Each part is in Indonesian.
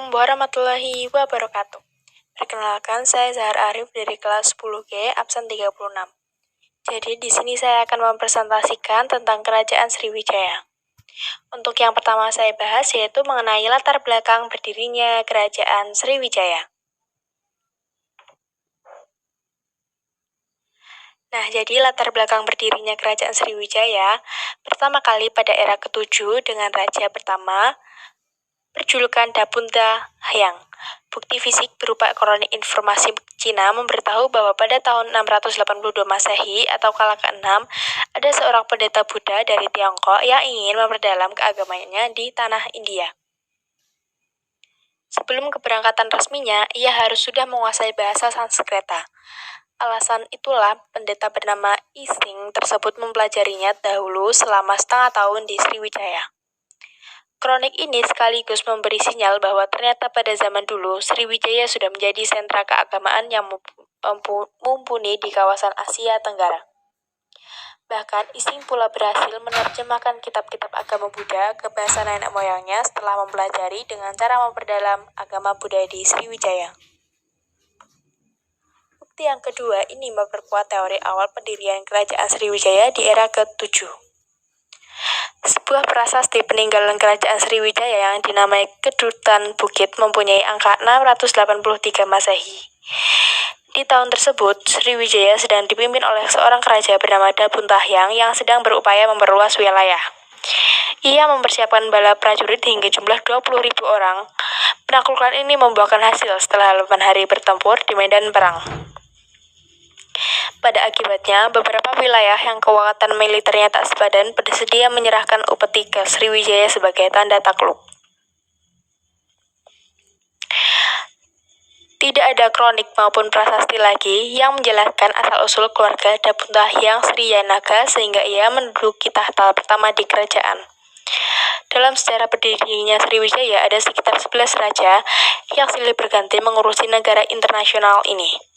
Assalamualaikum warahmatullahi wabarakatuh. Perkenalkan, saya Zahar Arif dari kelas 10G, absen 36. Jadi di sini saya akan mempresentasikan tentang Kerajaan Sriwijaya. Untuk yang pertama saya bahas yaitu mengenai latar belakang berdirinya Kerajaan Sriwijaya. Nah, jadi latar belakang berdirinya Kerajaan Sriwijaya pertama kali pada era ke-7 dengan Raja pertama berjulukan Dapunta Hyang. Bukti fisik berupa kronik informasi Cina memberitahu bahwa pada tahun 682 Masehi atau kala ke-6 ada seorang pendeta Buddha dari Tiongkok yang ingin memperdalam keagamaannya di tanah India. Sebelum keberangkatan resminya, ia harus sudah menguasai bahasa Sanskerta. Alasan itulah pendeta bernama Ising tersebut mempelajarinya dahulu selama setengah tahun di Sriwijaya. Kronik ini sekaligus memberi sinyal bahwa ternyata pada zaman dulu Sriwijaya sudah menjadi sentra keagamaan yang mumpuni di kawasan Asia Tenggara. Bahkan Ising pula berhasil menerjemahkan kitab-kitab agama Buddha ke bahasa nenek moyangnya setelah mempelajari dengan cara memperdalam agama Buddha di Sriwijaya. Bukti yang kedua ini memperkuat teori awal pendirian Kerajaan Sriwijaya di era ke-7. Sebuah prasasti peninggalan Kerajaan Sriwijaya yang dinamai Kedutan Bukit mempunyai angka 683 Masehi. Di tahun tersebut, Sriwijaya sedang dipimpin oleh seorang raja bernama Dapunta Hyang yang sedang berupaya memperluas wilayah. Ia mempersiapkan bala prajurit hingga jumlah 20.000 orang. Penaklukan ini membuahkan hasil setelah 8 hari bertempur di medan perang. Pada akibatnya, beberapa wilayah yang kekuatan militernya tak sepadan bersedia menyerahkan upeti ke Sriwijaya sebagai tanda takluk. Tidak ada kronik maupun prasasti lagi yang menjelaskan asal-usul keluarga Dapunta Hyang Sriyanaga sehingga ia menduduki tahta pertama di kerajaan. Dalam sejarah berdirinya Sriwijaya ada sekitar 11 raja yang silih berganti mengurusi negara internasional ini.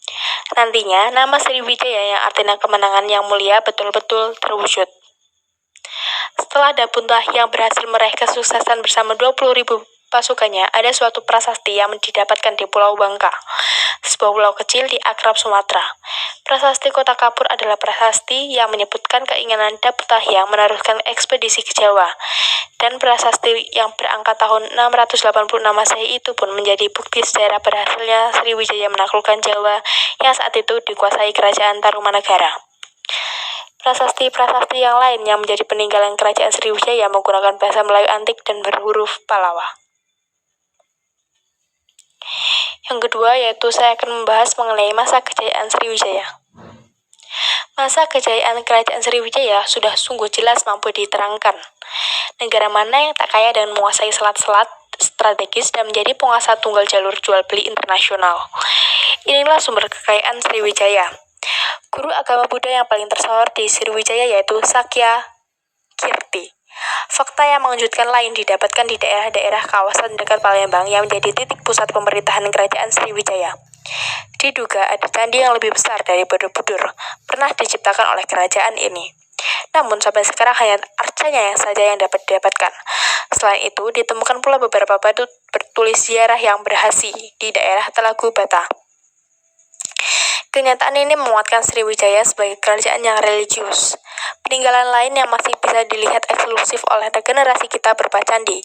Nantinya, nama Sriwijaya yang artinya kemenangan yang mulia betul-betul terwujud. Setelah Dapunta yang berhasil meraih kesuksesan bersama 20.000 pasukannya, ada suatu prasasti yang didapatkan di Pulau Bangka, sebuah pulau kecil di akrab Sumatera. Prasasti Kota Kapur adalah prasasti yang menyebutkan keinginan Dapunta yang meneruskan ekspedisi ke Jawa. Dan prasasti yang berangkat tahun 686 Masehi itu pun menjadi bukti sejarah berhasilnya Sriwijaya menaklukkan Jawa yang saat itu dikuasai Kerajaan Tarumanagara. Prasasti-prasasti yang lain yang menjadi peninggalan Kerajaan Sriwijaya menggunakan bahasa Melayu antik dan berhuruf Pallawa. Yang kedua yaitu saya akan membahas mengenai masa kejayaan Sriwijaya. Masa kejayaan Kerajaan Sriwijaya sudah sungguh jelas mampu diterangkan. Negara mana yang tak kaya dan menguasai selat-selat strategis dan menjadi penguasa tunggal jalur jual beli internasional. Inilah sumber kekayaan Sriwijaya. Guru agama Buddha yang paling tersohor di Sriwijaya yaitu Sakya Kirti. Fakta yang mengejutkan lain didapatkan di daerah-daerah kawasan dekat Palembang yang menjadi titik pusat pemerintahan Kerajaan Sriwijaya. Diduga ada candi yang lebih besar dari Borobudur pernah diciptakan oleh kerajaan ini. Namun sampai sekarang hanya arcanya saja yang dapat didapatkan. Selain itu, ditemukan pula beberapa batu bertulis ziarah yang berhasil di daerah Telagu Bata. Kenyataan ini menguatkan Sriwijaya sebagai kerajaan yang religius. Peninggalan lain yang masih bisa dilihat eksklusif oleh generasi kita berupa candi.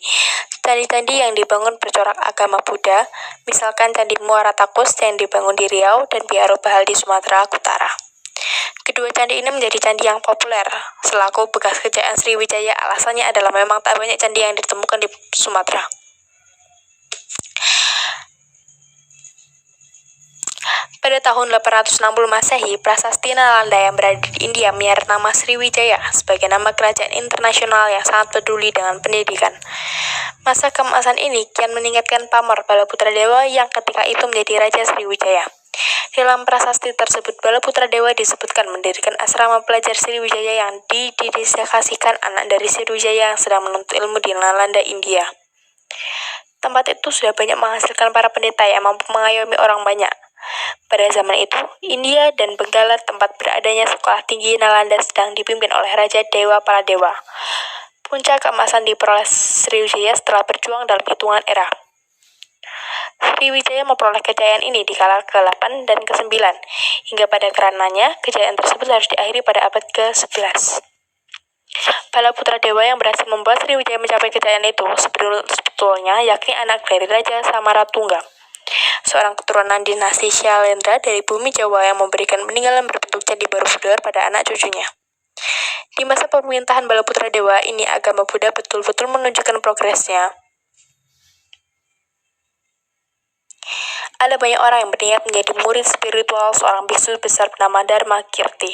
Candi-candi yang dibangun bercorak agama Buddha, misalkan Candi Muara Takus yang dibangun di Riau dan Biaro Bahal di Sumatera Utara. Kedua candi ini menjadi candi yang populer. Selaku bekas kejayaan Sriwijaya, alasannya adalah memang tak banyak candi yang ditemukan di Sumatera. Pada tahun 860 Masehi, prasasti Nalanda yang berada di India menyarat nama Sriwijaya sebagai nama kerajaan internasional yang sangat peduli dengan pendidikan. Masa keemasan ini kian meningkatkan pamor Balaputra Dewa yang ketika itu menjadi Raja Sriwijaya. Dalam prasasti tersebut, Balaputra Dewa disebutkan mendirikan asrama pelajar Sriwijaya yang didedikasikan anak dari Sriwijaya yang sedang menuntut ilmu di Nalanda, India. Tempat itu sudah banyak menghasilkan para pendeta yang mampu mengayomi orang banyak. Pada zaman itu, India dan Benggala tempat beradanya sekolah tinggi Nalanda sedang dipimpin oleh Raja Dewa Paladewa. Puncak keemasan diperoleh Sriwijaya setelah berjuang dalam hitungan era. Sriwijaya memperoleh kejayaan ini di kala ke-8 dan ke-9, hingga pada kerananya kejayaan tersebut harus diakhiri pada abad ke-11. Balaputra Dewa yang berhasil membuat Sriwijaya mencapai kejayaan itu sebetulnya yakni anak dari Raja Samaratungga, seorang keturunan dinasti Syailendra dari bumi Jawa yang memberikan peninggalan berbentuk Candi Borobudur pada anak cucunya. Di masa pemerintahan Balaputra Dewa ini, agama Buddha betul-betul menunjukkan progresnya. Ada banyak orang yang berniat menjadi murid spiritual seorang biksu besar bernama Dharma Kirti.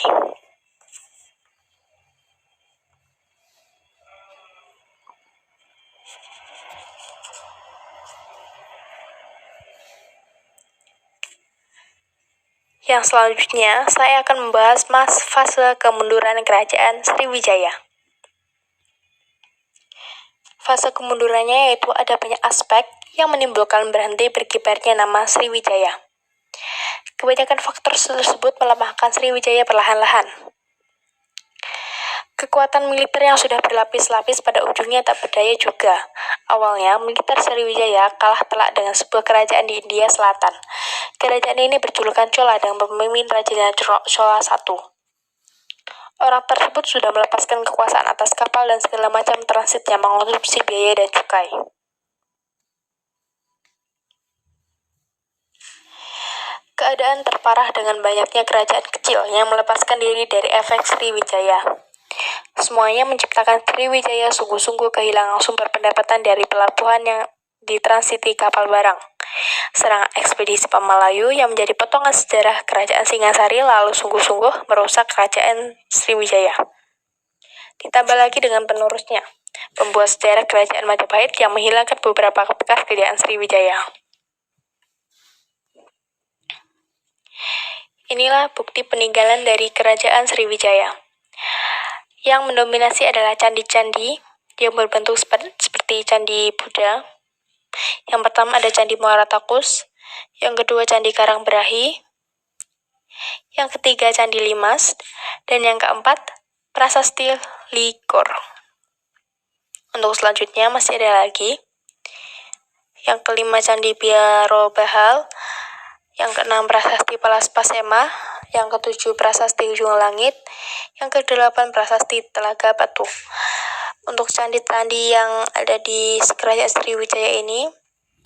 Yang selanjutnya, saya akan membahas fase kemunduran kerajaan Sriwijaya. Fase kemundurannya yaitu ada banyak aspek yang menimbulkan berhenti berkibarnya nama Sriwijaya. Kebanyakan faktor tersebut melemahkan Sriwijaya perlahan-lahan. Kekuatan militer yang sudah berlapis-lapis pada ujungnya tak berdaya juga. Awalnya, militer Sriwijaya kalah telak dengan sebuah kerajaan di India Selatan. Kerajaan ini berjulukan Chola dengan pemimpin Raja Chola I. Orang tersebut sudah melepaskan kekuasaan atas kapal dan segala macam transit yang mengonsumsi biaya dan cukai. Keadaan terparah dengan banyaknya kerajaan kecil yang melepaskan diri dari efek Sriwijaya. Semuanya menciptakan Sriwijaya sungguh-sungguh kehilangan sumber pendapatan dari pelabuhan yang ditransiti kapal barang. Serangan ekspedisi Pamalayu yang menjadi potongan sejarah kerajaan Singasari lalu sungguh-sungguh merusak kerajaan Sriwijaya. Ditambah lagi dengan penerusnya, pembuat sejarah kerajaan Majapahit yang menghilangkan beberapa bekas kejayaan Sriwijaya. Inilah bukti peninggalan dari kerajaan Sriwijaya. Yang mendominasi adalah candi-candi yang berbentuk seperti candi Buddha. Yang pertama ada Candi Muara Takus, yang kedua Candi Karangbrahi, yang ketiga Candi Limas, dan yang keempat Prasasti Ligor. Untuk selanjutnya masih ada lagi. Yang kelima Candi Biaro Bahal, yang keenam Prasasti Palaspasema, yang ketujuh Prasasti Ujung Langit, yang kedelapan Prasasti Telaga Batu. Untuk candi-candi yang ada di kerajaan Sriwijaya ini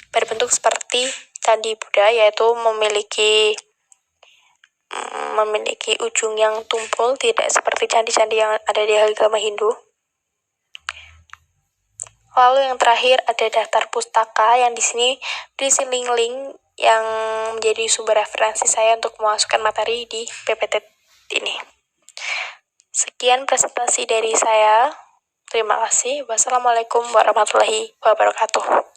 berbentuk seperti Candi Buddha, yaitu memiliki ujung yang tumpul, tidak seperti candi-candi yang ada di agama Hindu. Lalu yang terakhir ada daftar pustaka yang di sini berisi link-link yang menjadi sumber referensi saya untuk memasukkan materi di PPT ini. Sekian presentasi dari saya. Terima kasih. Wassalamualaikum warahmatullahi wabarakatuh.